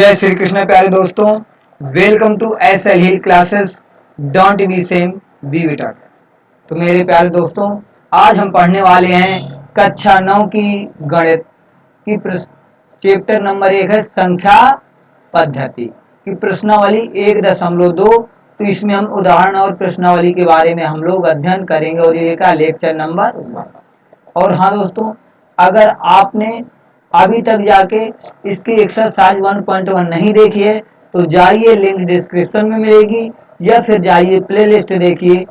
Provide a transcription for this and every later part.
जय श्री कृष्ण प्यारे दोस्तों, welcome to SL hill classes. Don't be same, be better. तो मेरे प्यारे दोस्तों, आज हम पढ़ने वाले हैं कक्षा 9 की गणित की चैप्टर नंबर 1 है संख्या पद्धति की प्रश्नावली 1.2। तो इसमें हम उदाहरण और प्रश्नावली के बारे में हम लोग अध्ययन करेंगे और ये का लेक्चर नंबर 1। और हाँ दोस्तों, अगर आपने अभी तक जाके इसकी एक्सरसाइज 1.1 नहीं देखी है तो जाइए, लिंक डिस्क्रिप्शन में मिलेगी, या फिर जाइए प्लेलिस्ट देखिए,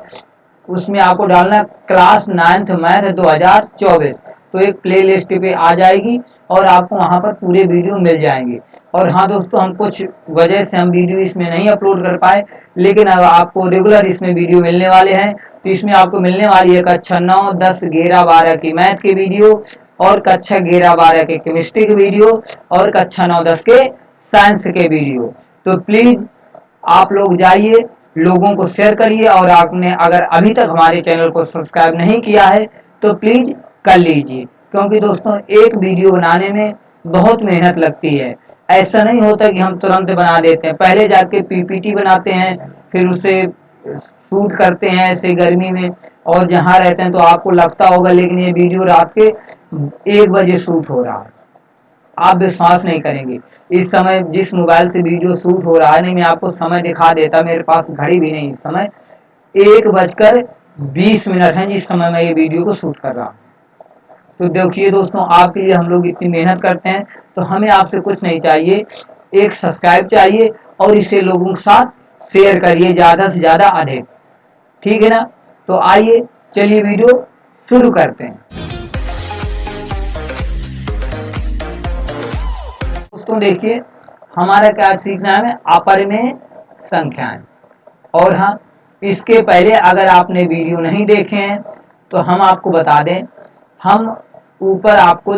उसमें आपको डालना क्लास 9th मैथ 2024। तो एक प्लेलिस्ट पे आ जाएगी और आपको वहां पर पूरे वीडियो मिल जाएंगे। और हाँ दोस्तों, हम कुछ वजह से हम वीडियो इसमें नहीं अपलोड कर पाए, लेकिन अब आपको रेगुलर इसमें वीडियो मिलने वाले हैं। तो इसमें आपको मिलने वाली है कक्षा 9, 10, 11, 12 की मैथ की वीडियो, और कक्षा 11, 12 के केमिस्ट्री की वीडियो, और कक्षा 9, 10 के साइंस के वीडियो। तो प्लीज आप लोग जाइए, लोगों को शेयर करिए, और आपने अगर अभी तक हमारे चैनल को सब्सक्राइब नहीं किया है तो प्लीज कर लीजिए, क्योंकि दोस्तों एक वीडियो बनाने में बहुत मेहनत लगती है। ऐसा नहीं होता कि हम तुरंत बना देते हैं, पहले जाके PPT बनाते हैं, फिर उसे शूट करते हैं ऐसे गर्मी में, और जहाँ रहते हैं तो आपको लगता होगा, लेकिन ये वीडियो रात के 1 बजे शूट हो रहा है। आप विश्वास नहीं करेंगे, इस समय जिस मोबाइल से वीडियो शूट हो रहा है, नहीं मैं आपको समय दिखा देता, मेरे पास घड़ी भी नहीं, इस समय 1:20 है जिस समय मैं ये वीडियो को शूट कर रहा हूँ। तो देखिए दोस्तों, आपके लिए हम लोग इतनी मेहनत करते हैं, तो हमें आपसे कुछ नहीं चाहिए, एक सब्सक्राइब चाहिए, और इसे लोगों के साथ शेयर करिए ज़्यादा से ज़्यादा अधिक, ठीक है ना। तो आइए, चलिए वीडियो शुरू करते हैं। दोस्तों देखिए, हमारा क्या सीखना है, अपरिमेय संख्याएं। और हाँ, इसके पहले अगर आपने वीडियो नहीं देखे हैं तो हम आपको बता दें, हम ऊपर आपको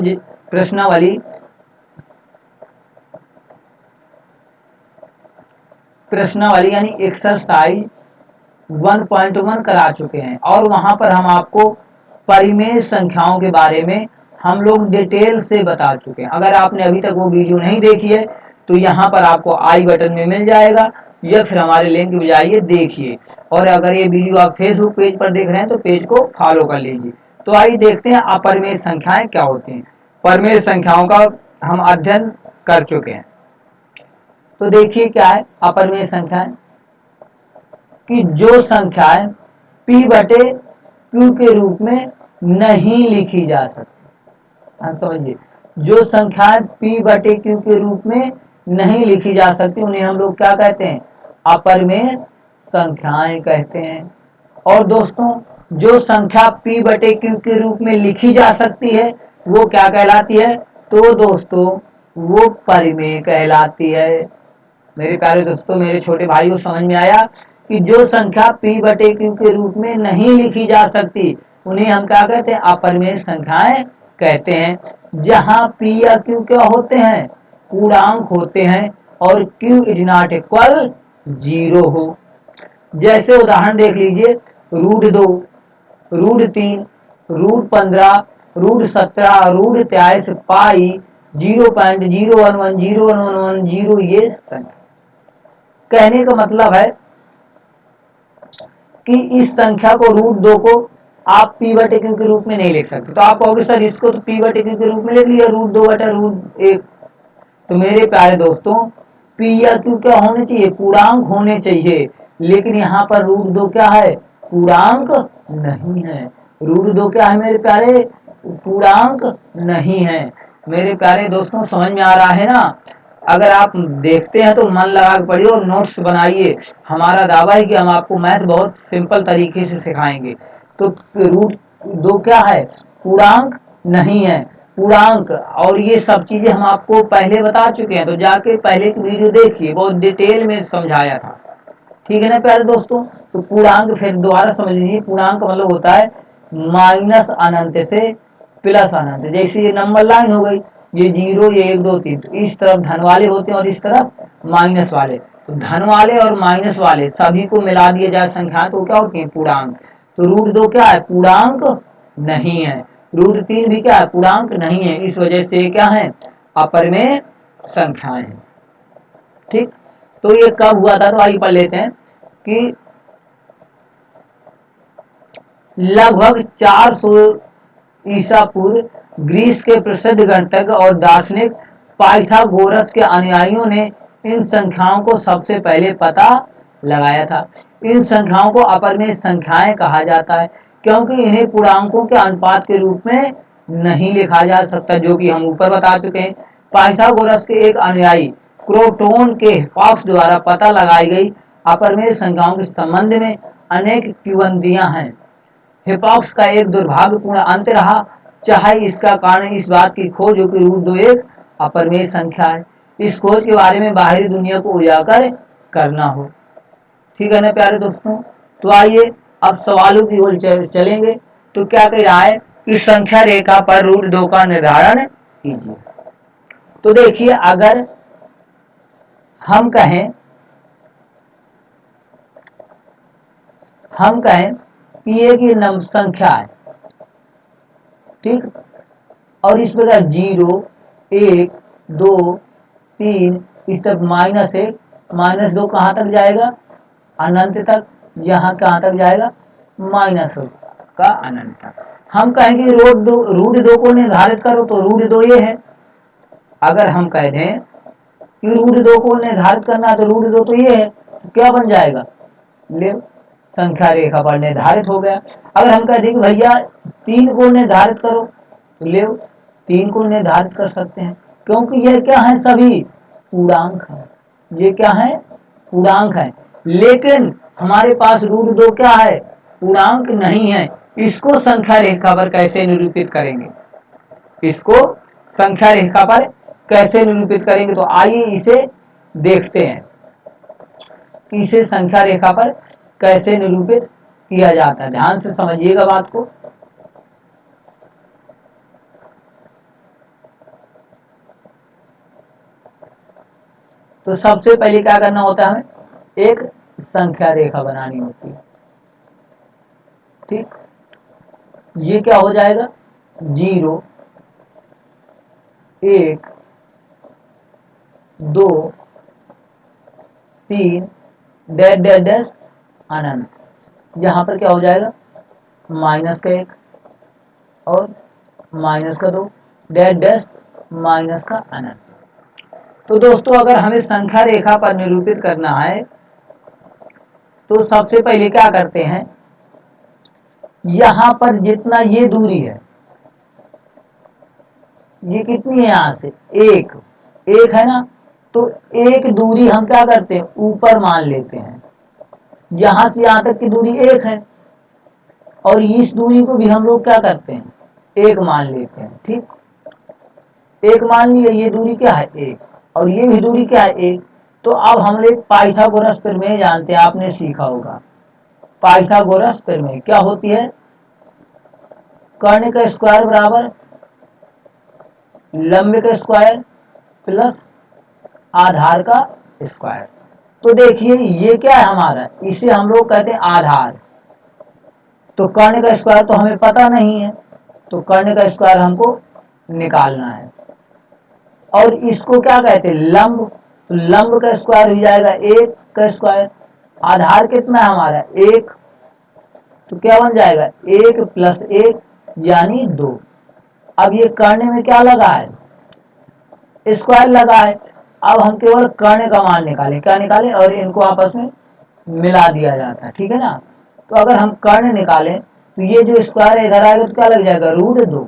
प्रश्नावली यानी एक्सरसाइज 1.1 करा चुके हैं, और वहां पर हम आपको परिमेय संख्याओं के बारे में हम लोग डिटेल से बता चुके हैं। अगर आपने अभी तक वो वीडियो नहीं देखी है तो यहाँ पर आपको आई बटन में मिल जाएगा, या फिर हमारे लिंक में जाइए देखिए। और अगर ये वीडियो आप फेसबुक पेज पर देख रहे हैं तो पेज को फॉलो कर लीजिए। तो आइए देखते हैं अपरिमेय संख्याएं क्या होती हैं। परिमेय संख्याओं का हम अध्ययन कर चुके हैं। तो देखिए क्या है अपरिमेय संख्याएं, कि जो संख्याएं P/Q के रूप में नहीं लिखी जा सकती। समझिए, जो संख्याएं P/Q के रूप में नहीं लिखी जा सकती उन्हें हम लोग क्या कहते हैं, अपरिमेय संख्याएं कहते हैं। और दोस्तों, जो संख्या P/Q के रूप में लिखी जा सकती है वो क्या कहलाती है, तो दोस्तों वो परिमेय कहलाती है। मेरे प्यारे दोस्तों, मेरे छोटे भाइयों, समझ में आया कि जो संख्या P/Q के रूप में नहीं लिखी जा सकती उन्हें हम क्या कहते हैं, अपरिमेय संख्याएं कहते हैं। जहां P या Q क्या होते हैं, पूर्णांक होते हैं, और Q इज नॉट इक्वल 0 हो। जैसे उदाहरण देख लीजिए, √2, √3, √15, √17, √23, पाई, 0.011, 0.111, ये संख्या। कहने का मतलब है कि इस संख्या को √2 को आप P/Q के रूप में नहीं लिख सकते। तो आप कहोगे सर इसको तो P/Q के रूप में लिख लिया, √2/√1। तो मेरे प्यारे दोस्तों, P या Q क्या होने चाहिए, पूर्णांक होने चाहिए, लेकिन यहाँ पर √2 क्या है, पूर्णांक नहीं है। √2 क्या है मेरे प्यारे, पूर्णांक नहीं है। मेरे प्यारे दोस्तों, समझ में आ रहा है ना। अगर आप देखते हैं तो मन लगा के पढ़िए और नोट्स बनाइए। हमारा दावा है कि हम आपको मैथ बहुत सिंपल तरीके से सिखाएंगे। तो √2 क्या है, पूर्णांक नहीं है, पूर्णांक, और ये सब चीजें हम आपको पहले बता चुके हैं। तो जाके पहले की वीडियो देखिए, बहुत डिटेल में समझाया था, ठीक है ना प्यारे दोस्तों। तो पूर्णांक फिर दोबारा समझ लीजिए, पूर्णांक मतलब होता है माइनस अनंत से प्लस अनंत। जैसे ये नंबर लाइन हो गई, ये 0, ये 1, 2, 3, तो इस तरफ धन वाले होते हैं और इस तरफ माइनस वाले। तो धन वाले और माइनस वाले सभी को मिला दिया जाए संख्या तो क्या होती है, पूर्णांक। तो √2 क्या है, पूर्णांक नहीं है। √3 भी क्या है, पूर्णांक नहीं है। इस वजह से क्या है, अपरिमेय संख्याएं हैं। ठीक, तो ये कब हुआ था, तो आइए पढ़ लेते हैं कि लगभग 400 ईसा पूर्व ग्रीस के प्रसिद्ध गणितज्ञ और दार्शनिक पाइथागोरस के अनुयायियों ने इन संख्याओं को सबसे पहले पता लगाया था। इन संख्याओं को अपरिमेय संख्याएं कहा जाता है क्योंकि इन्हें पूर्णांकों के अनुपात के रूप में नहीं लिखा जा सकता, जो कि हम ऊपर बता चुके हैं। पाइथागोरस के एक अनुयायी क्रोटोन के हिप्पाक्स द्वारा पता लगाई गई अपरिमेय संख्याओं के संबंध में अनेक किंवदंतियां हैं। हिप्पाक्स का एक दुर्भाग्यपूर्ण अंत रहा, चाहे इसका कारण इस बात की खोज हो कि रूट 2 एक अपरिमेय संख्या है। इस खोज के बारे में बाहरी दुनिया को उजागर करना हो। ठीक है ना प्यारे दोस्तों, तो आइए अब सवालों की ओर चलेंगे। तो क्या कह रहा है कि संख्या रेखा पर रूट 2 का निर्धारण कीजिए। तो देखिए, अगर हम कहें कि एक ये संख्या है, ठीक, और इस प्रकार 0, 1, 2, 3 इस तक -1, -2 कहाँ तक जाएगा, अनंत तक। यहाँ कहाँ तक जाएगा, -1 का अनंत तक। हम कहेंगे रूट 2 को निर्धारित करो, तो रूट 2 ये है। अगर हम कह दें कि रूट 2 को निर्धारित करना है, तो रूट 2 तो ये है, तो क्या बन जाएगा, ले संख्या रेखा पर निर्धारित हो गया। अगर हम कह दें कि भैया 3 को निर्धारित करो, तो ले 3 को निर्धारित कर सकते हैं, क्योंकि यह क्या है, सभी पूर्णांक है। ये क्या है, पूर्णांक है। लेकिन हमारे पास रूट 2 क्या है, पूर्णांक नहीं है। इसको संख्या रेखा पर कैसे निरूपित करेंगे, इसको संख्या रेखा पर कैसे निरूपित करेंगे, तो आइए इसे देखते हैं कि इसे संख्या रेखा पर कैसे निरूपित किया जाता है। ध्यान से समझिएगा बात को। तो सबसे पहले क्या करना होता है, हमें एक संख्या रेखा बनानी होती है। ठीक, ये क्या हो जाएगा, 0, 1, 2, 3 डैश डैश डैश अनंत। यहाँ पर क्या हो जाएगा, -1 और -2 डैश डैश -अनंत। तो दोस्तों, अगर हमें संख्या रेखा पर निरूपित करना है, तो सबसे पहले क्या करते हैं, यहां पर जितना ये दूरी है, ये कितनी है, यहां से एक है ना, तो एक दूरी हम क्या करते हैं, ऊपर मान लेते हैं। यहां से यहां तक की दूरी 1 है, और इस दूरी को भी हम लोग क्या करते हैं, 1 मान लेते हैं। ठीक, 1 मान लिए, ये दूरी क्या है, 1, और ये भी दूरी क्या है, 1। तो अब हम लोग पाइथागोरस प्रमेय जानते हैं, आपने सीखा होगा। पाइथागोरस प्रमेय क्या होती है, कर्ण का स्क्वायर बराबर लंब का स्क्वायर प्लस आधार का स्क्वायर। तो देखिए, ये क्या है हमारा, इसे हम लोग कहते हैं आधार। तो कर्ण का स्क्वायर तो हमें पता नहीं है, तो कर्ण का स्क्वायर हमको निकालना है। और इसको क्या कहते हैं, लंब। तो लंब का स्क्वायर हो जाएगा 1 का स्क्वायर। आधार कितना है हमारा, 1, तो क्या बन जाएगा, 1 + 1 यानी 2। अब ये कर्ण में क्या लगा है, स्क्वायर लगा है। अब हम केवल कर्ण का मान निकालें, क्या निकालें, और इनको आपस में मिला दिया जाता है। ठीक है ना, तो अगर हम कर्ण निकालें, तो ये जो स्क्वायर है इधर आएगा, तो क्या लग जाएगा, √2।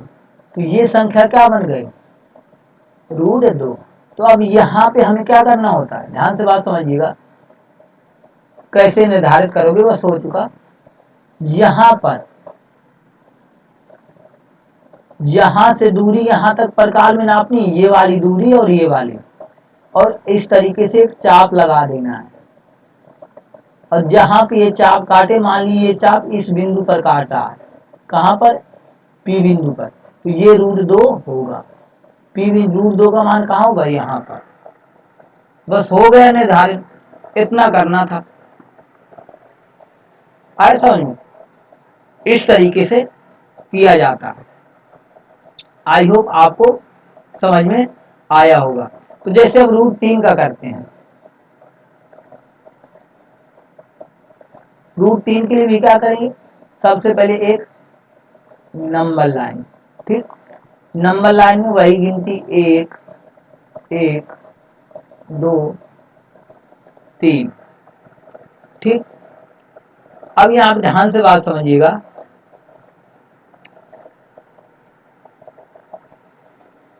तो ये संख्या क्या बन गई, √2। तो अब यहाँ पे हमें क्या करना होता है, ध्यान से बात समझिएगा। कैसे निर्धारित करोगे बस हो चुका। यहाँ पर, यहाँ से दूरी यहाँ तक प्रकाल में नापनी, ये वाली दूरी और ये वाली, और इस तरीके से एक चाप लगा देना है। और जहां पे ये चाप काटे, मान लीजिए ये चाप इस बिंदु पर काटा है, कहां पर, P बिंदु पर, तो ये √2 होगा। √2 का मान कहाँ होगा, यहाँ पर। बस हो गया निर्धारित, इतना करना था। आए समझ में, इस तरीके से किया जाता है। आई होप आपको समझ में आया होगा। तो जैसे हम √3 का करते हैं, √3 के लिए भी क्या करेंगे, सबसे पहले एक नंबर लाइन, ठीक, नंबर लाइन में वही गिनती 1 1 2 3, ठीक। अब यहाँ आप ध्यान से बात समझिएगा,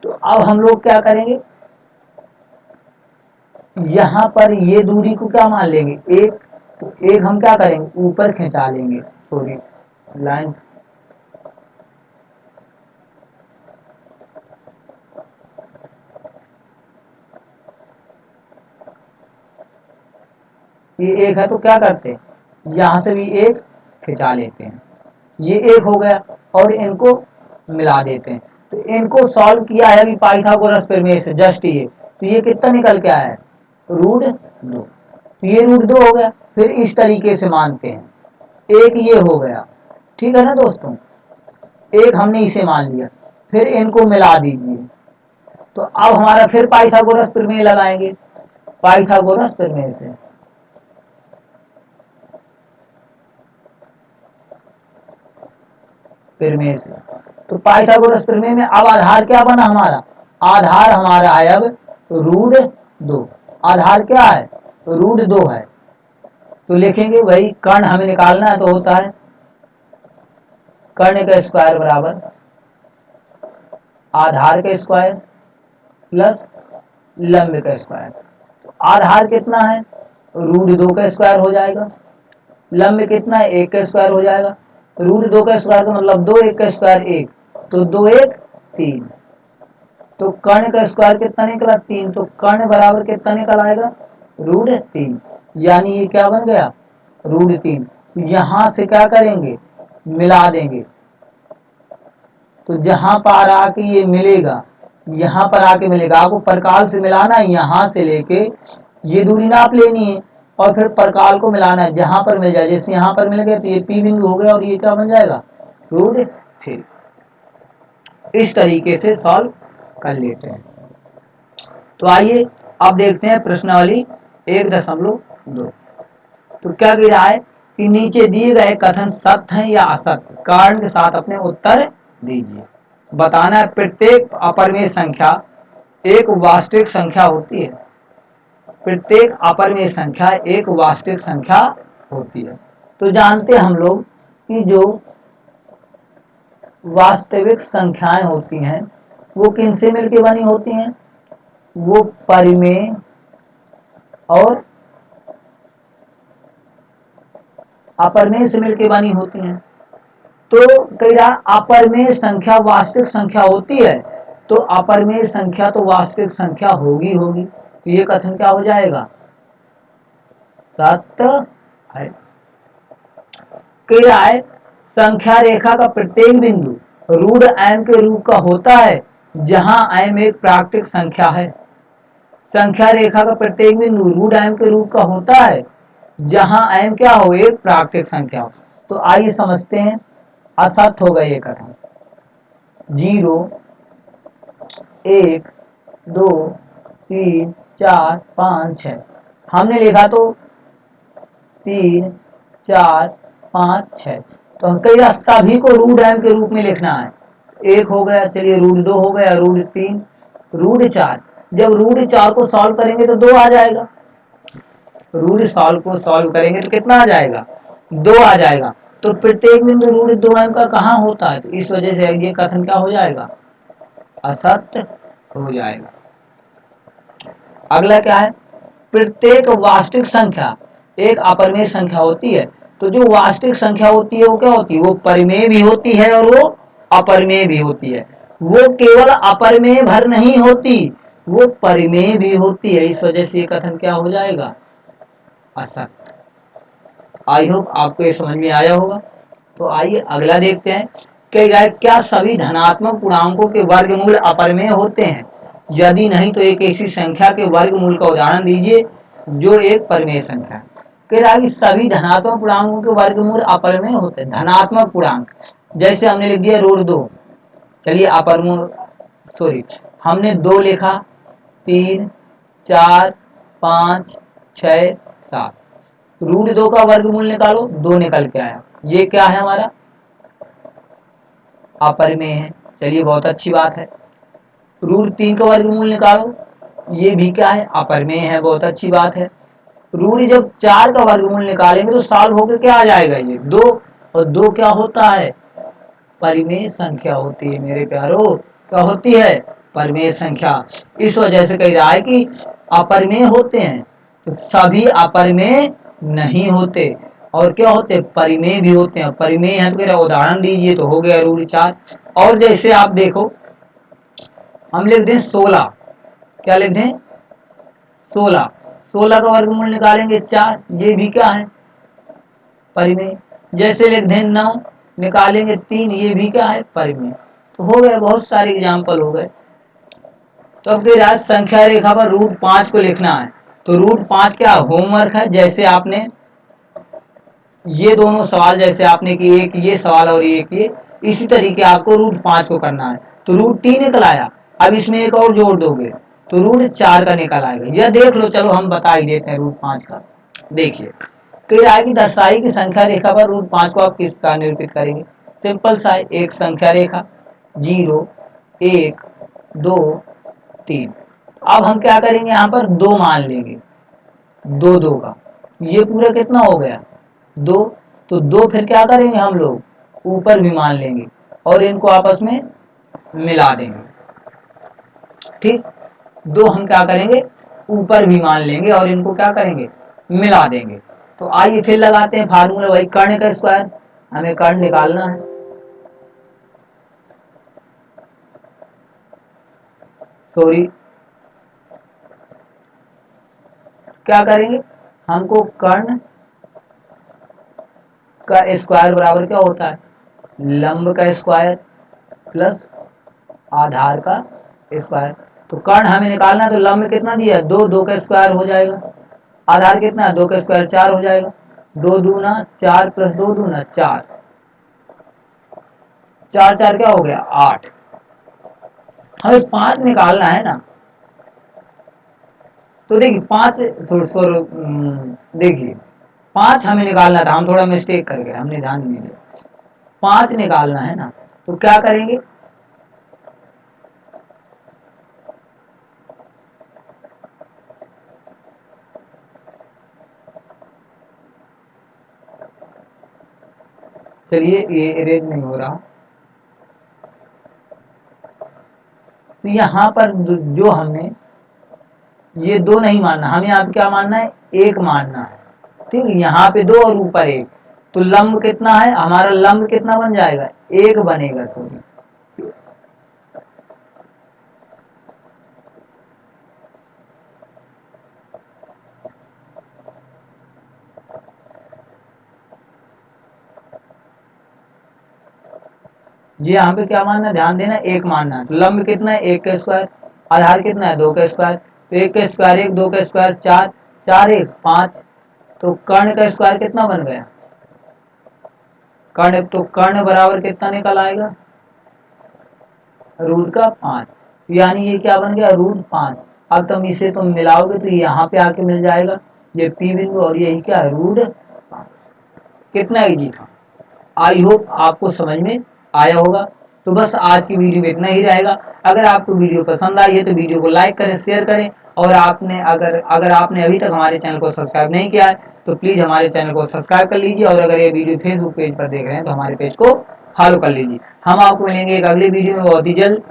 तो अब हम लोग क्या करेंगे, यहाँ पर ये दूरी को क्या मान लेंगे, एक, तो एक हम क्या करेंगे ऊपर खिंचा लेंगे, सॉरी लाइन, ये एक है तो क्या करते हैं, यहाँ से भी एक खिंचा लेते हैं, ये एक हो गया और इनको मिला देते हैं। तो इनको सॉल्व किया है अभी पाइथागोरस प्रमेय से, जस्ट ये, तो ये कितना निकल के आया है, √2, तो ये √2 हो गया। फिर इस तरीके से मानते हैं, एक ये हो गया, ठीक है ना दोस्तों, एक हमने इसे मान लिया, फिर इनको मिला दीजिए, तो अब हमारा फिर पाइथागोरस प्रमेय लगाएंगे, पाइथागोरस प्रमेय से, प्रमेय से, तो पाइथागोरस प्रमेय में अब आधार क्या बना हमारा, आधार हमारा है अब √2, आधार क्या है, √2 है, तो लिखेंगे वही कर्ण हमें निकालना है, तो होता है कर्ण का स्क्वायर बराबर आधार का स्क्वायर प्लस लंब का स्क्वायर, तो आधार कितना है, √2 का स्क्वायर हो जाएगा, लंब कितना है, 1 का स्क्वायर हो जाएगा, √2 का स्क्वायर का मतलब 2, 1 का स्क्वायर 1, तो 2 1 3, तो कर्ण का स्क्वायर कितना निकला 3, तो कर्ण बराबर कितना निकल आएगा √3, यानी ये क्या बन गया √3। यहां से क्या करेंगे मिला देंगे, तो जहां पर आके ये मिलेगा, यहाँ पर आके मिलेगा, आपको परकाल से मिलाना है, यहाँ से लेके ये दूरी नाप लेनी है और फिर परकाल को मिलाना है, जहां पर मिल जाए, जैसे यहाँ पर मिल गया तो ये P बिंदु हो गया और ये क्या बन जाएगा √3। इस तरीके से सॉल्व कर लेते हैं। तो आइए अब देखते हैं प्रश्नावली 1.2। तो क्या कह रहा है कि नीचे दिए गए कथन सत्य हैं या असत्य, कारण के साथ अपने उत्तर दीजिए। बताना है प्रत्येक अपरिमेय संख्या एक वास्तविक संख्या होती है, प्रत्येक अपरिमेय संख्या एक वास्तविक संख्या होती है। तो जानते हैं हम लोग कि जो वास्तविक संख्याएं होती हैं वो किनसे मिलकर बनी होती हैं, वो परिमेय और अपरिमेय से मिलकर बनी होती हैं। तो कह रहा अपरिमेय संख्या वास्तविक संख्या होती है, तो अपरिमेय संख्या तो वास्तविक संख्या होगी होगी, तो ये कथन क्या हो जाएगा सत्य है। कह रहा है संख्या रेखा का प्रत्येक बिंदु √m के रूप का होता है जहां m एक प्राकृतिक संख्या है। संख्या रेखा का प्रत्येक बिंदु √m के रूप का होता है जहां m क्या हो, एक प्राकृतिक संख्या हो। तो आइए समझते हैं, असत्य होगा ये कथन, 0 1 2 3 4 5 6, हमने लिखा तो 3 4 5 6, तो कई सभी को √m के रूप में लिखना है, एक हो गया, चलिए √2 हो गया, √3 √4, जब √4 को सॉल्व करेंगे तो 2 आ जाएगा, √4 को सॉल्व करेंगे तो कितना आ जाएगा 2 आ जाएगा, तो प्रत्येक बिंदु √2m का कहाँ होता है, तो इस वजह से ये कथन क्या हो जाएगा असत्य हो जाएगा। अगला क्या है, प्रत्येक वास्तविक संख्या एक अपरिमेय संख्या होती है। तो जो वास्तविक संख्या होती है वो क्या होती है, वो परिमेय भी होती है और वो अपरिमेय भी होती है। वो केवल अपरिमेय भर नहीं होती, वो परिमेय भी होती है, इस वजह से ये कथन क्या हो जाएगा असत्य। आई होप आपको ये समझ में आया होगा। तो आइए अगला देखते हैं कि क्या सभी धनात्मक पूर्णांकों के वर्गमूल अपरिमेय होते हैं, यदि नहीं तो एक ऐसी संख्या के वर्गमूल का उदाहरण दीजिए जो एक परिमेय संख्या है। कह रहा है कि सभी धनात्मक पूर्णांकों के वर्गमूल अपरिमेय होते हैं। धनात्मक पूर्णांक जैसे हमने लिख दिया √2, चलिए अपरिमेय, सॉरी हमने 2 लिखा, 3 4 5 6 7, √2 का वर्गमूल निकालो, 2 निकल के आया। ये क्या है हमारा? अपरिमेय है। चलिए बहुत अच्छी बात है। √3 का वर्गमूल निकालो, ये भी क्या है? अपरिमेय है। बहुत अच्छी बात है। जब 4 का वर्गमूल निकालेंगे तो सॉल्व होकर क्या आ जाएगा? ये 2, और 2 क्या होता है? परिमेय संख्या होती है मेरे प्यारो। क्या होती है? परिमेय संख्या। इस वजह से कह रहा है कि अपरिमेय होते हैं, तो सभी अपरिमेय नहीं होते। और क्या होते? परिमेय भी होते हैं। परिमेय है तो कह रहा उदाहरण दीजिए, तो हो गया √4। और जैसे आप देखो, हम लिख दें 16। क्या लिख दें? 16। 16 का वर्गमूल निकालेंगे 4, ये भी क्या है? परिमेय। जैसे लिख दें 9, निकालेंगे 3, ये भी क्या है? परिमेय। तो हो गए, बहुत सारे एग्जाम्पल हो गए। तो अब कह रहा है संख्या रेखा पर √5 को लिखना है। तो √5 क्या होमवर्क है? जैसे आपने ये दोनों सवाल जैसे आपने कि एक ये सवाल और एक ये, इसी तरीके आपको √5 को करना है। तो √3 निकल आया, अब इसमें एक और जोड़ दोगे तो √4 का निकल आएगा। यह देख लो, चलो हम बता ही देते हैं √5 का। देखिए कह रहा है कि दशाई की संख्या रेखा पर √5 को आप किस प्रकार निरूपित करेंगे? सिंपल सा है, एक संख्या रेखा 0 1 2 3। अब हम क्या करेंगे? यहाँ पर 2 मान लेंगे, 2 2 का, ये पूरा कितना हो गया? 2। तो 2 फिर क्या करेंगे हम लोग? ऊपर भी मान लेंगे और इनको आपस में मिला देंगे। ठीक, 2 हम क्या करेंगे? ऊपर भी मान लेंगे और इनको क्या करेंगे? मिला देंगे। तो आइए फिर लगाते हैं फार्मूला, वही कर्ण का स्क्वायर। हमें कर्ण निकालना है। सॉरी, क्या करेंगे? हमको कर्ण का स्क्वायर बराबर क्या होता है? लंब का स्क्वायर प्लस आधार का स्क्वायर। तो कर्ण हमें निकालना है, तो लंब कितना दिया? 2, 2 का स्क्वायर हो जाएगा। आधार कितना है? 2 का स्क्वायर 4 हो जाएगा। 2 दूना 4 प्लस 2 दूना 4, 4 4 क्या हो गया? 8। हमें 5 निकालना है ना। तो देखिए 5 थोड़ा देखिए 5 हमें निकालना था, हम थोड़ा मिस्टेक कर गए, हमने ध्यान नहीं दिया। 5 निकालना है ना, तो क्या करेंगे? चलिए ये इरेज नहीं हो रहा। तो यहाँ पर जो हमने ये 2 नहीं मानना, हमें यहाँ पे क्या मानना है? 1 मानना है। ठीक है, यहाँ पे 2 और ऊपर 1। तो लंब कितना है हमारा? लंब कितना बन जाएगा? 1 बनेगा। सॉरी, जी यहाँ पे क्या मानना? ध्यान देना, 1 मानना है। तो लंब कितना है? 1 का स्क्वायर। आधार कितना है? 2 का स्क्वायर। तो 1 का स्क्वायर 1, 2 का स्क्वायर 4, 4 1 5। तो कर्ण का स्क्वायर कितना बन गया? कर्ण, तो कर्ण बराबर कितना निकल आएगा? √5। यानी ये क्या बन गया? √5। अब तुम इसे तुम मिलाओगे तो यहाँ पे आके मिल जाएगा ये P बिंदु, और यही क्या है? √5। कितना इजी था। आई होप आपको समझ में आया होगा। तो बस आज की वीडियो में इतना ही रहेगा। अगर आपको वीडियो पसंद आई है तो वीडियो को लाइक करें, शेयर करें। और आपने अगर आपने अभी तक हमारे चैनल को सब्सक्राइब नहीं किया है तो प्लीज़ हमारे चैनल को सब्सक्राइब कर लीजिए। और अगर ये वीडियो फेसबुक पेज पर देख रहे हैं तो हमारे पेज को फॉलो कर लीजिए। हम आपको मिलेंगे एक अगले वीडियो में बहुत ही जल्द।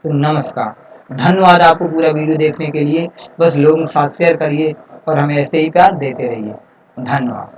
तो नमस्कार, धन्यवाद आपको पूरा वीडियो देखने के लिए। बस लोगों के साथ शेयर करिए और हमें ऐसे ही प्यार देते रहिए। धन्यवाद।